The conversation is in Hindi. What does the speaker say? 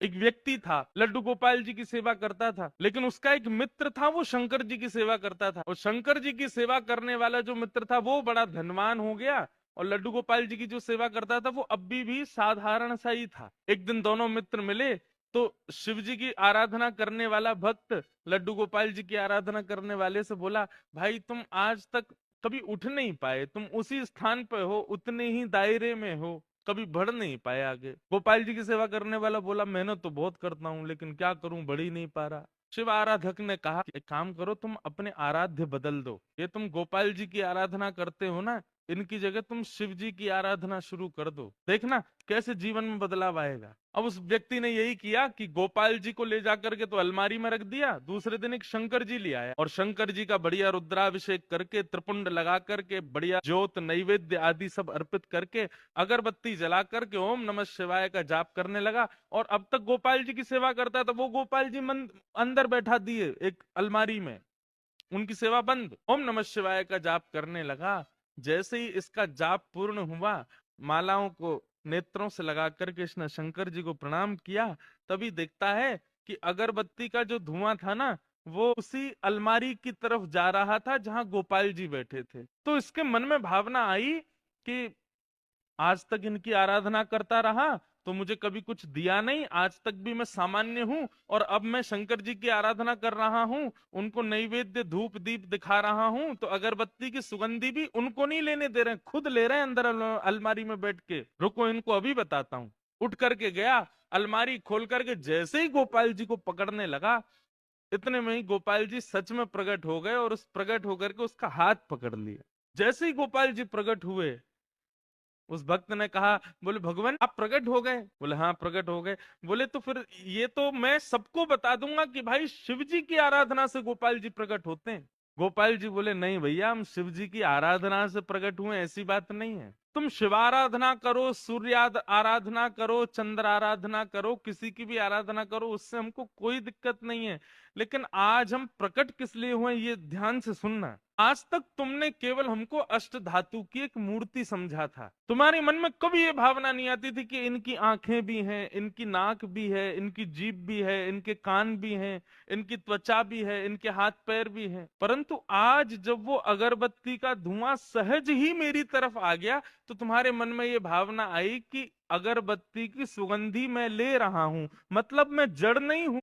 एक व्यक्ति था, लड्डू गोपाल जी की सेवा करता था, लेकिन उसका एक मित्र था, वो शंकर जी की सेवा करता था। और शंकर जी की सेवा करने वाला जो मित्र था वो बड़ा धनवान हो गया, और लड्डू गोपाल जी की जो सेवा करता था वो अभी भी साधारण सा ही था। एक दिन दोनों मित्र मिले, तो शिव जी की आराधना करने वाला भक्त लड्डू गोपाल जी की आराधना करने वाले से बोला, भाई तुम आज तक कभी उठ नहीं पाए, तुम उसी स्थान पे हो, उतने ही दायरे में हो, कभी बढ़ नहीं पाए आगे। गोपाल जी की सेवा करने वाला बोला, मेहनत तो बहुत करता हूं लेकिन क्या करूं, बढ़ ही नहीं पा रहा। शिव आराधक ने कहा, एक काम करो, तुम अपने आराध्य बदल दो। ये तुम गोपाल जी की आराधना करते हो ना, इनकी जगह तुम शिव जी की आराधना शुरू कर दो, देखना कैसे जीवन में बदलाव आएगा। अब उस व्यक्ति ने यही किया कि गोपाल जी को ले जाकर के तो अलमारी में रख दिया, दूसरे दिन एक शंकर जी ले आया और शंकर जी का बढ़िया रुद्राभिषेक करके, त्रिपुंड लगा करके, बढ़िया ज्योत नैवेद्य आदि सब अर्पित करके, अगरबत्ती जला करके ओम नमः शिवाय का जाप करने लगा। और अब तक गोपाल जी की सेवा करता था, वो गोपाल जी अंदर बैठा दिए एक अलमारी में, उनकी सेवा बंद। ओम नमः शिवाय का जाप करने लगा। जैसे ही इसका जाप पूर्ण हुआ, मालाओं को नेत्रों से लगा करके इसने शंकर जी को प्रणाम किया, तभी देखता है कि अगरबत्ती का जो धुआं था ना, वो उसी अलमारी की तरफ जा रहा था जहां गोपाल जी बैठे थे। तो इसके मन में भावना आई कि आज तक इनकी आराधना करता रहा तो मुझे कभी कुछ दिया नहीं, आज तक भी मैं सामान्य हूं, और अब मैं शंकर जी की आराधना कर रहा हूं, उनको नैवेद्य धूप दीप दिखा रहा हूं, तो अगरबत्ती की सुगंधी भी उनको नहीं लेने दे रहे हैं, खुद ले रहे हैं अंदर अलमारी में बैठ के। रुको इनको अभी बताता हूं। उठ करके गया, अलमारी खोल करके जैसे ही गोपाल जी को पकड़ने लगा, इतने में ही गोपाल जी सच में प्रकट हो गए, और उस प्रकट होकर के उसका हाथ पकड़ लिया। जैसे ही गोपाल जी प्रकट हुए, उस भक्त ने कहा, बोले भगवान आप प्रकट हो गए? बोले हाँ प्रकट हो गए। बोले तो फिर ये तो मैं सबको बता दूंगा कि भाई शिव जी की आराधना से गोपाल जी प्रकट होते हैं। गोपाल जी बोले, नहीं भैया, हम शिव जी की आराधना से प्रकट हुए ऐसी बात नहीं है। तुम शिव आराधना करो, सूर्य आराधना करो, चंद्र आराधना करो, किसी की भी आराधना करो, उससे हमको कोई दिक्कत नहीं है। लेकिन आज हम प्रकट किस लिए हुए ये ध्यान से सुनना। आज तक तुमने केवल हमको अष्ट धातु की एक मूर्ति समझा था, तुम्हारे मन में कभी ये भावना नहीं आती थी कि इनकी आंखें भी हैं, इनकी नाक भी है, इनकी जीभ भी है, इनके कान भी हैं, इनकी त्वचा भी है, इनके हाथ पैर भी हैं। परंतु आज जब वो अगरबत्ती का धुआं सहज ही मेरी तरफ आ गया, तो तुम्हारे मन में ये भावना आई कि अगरबत्ती की सुगंधी मैं ले रहा हूं, मतलब मैं जड़ नहीं हूं,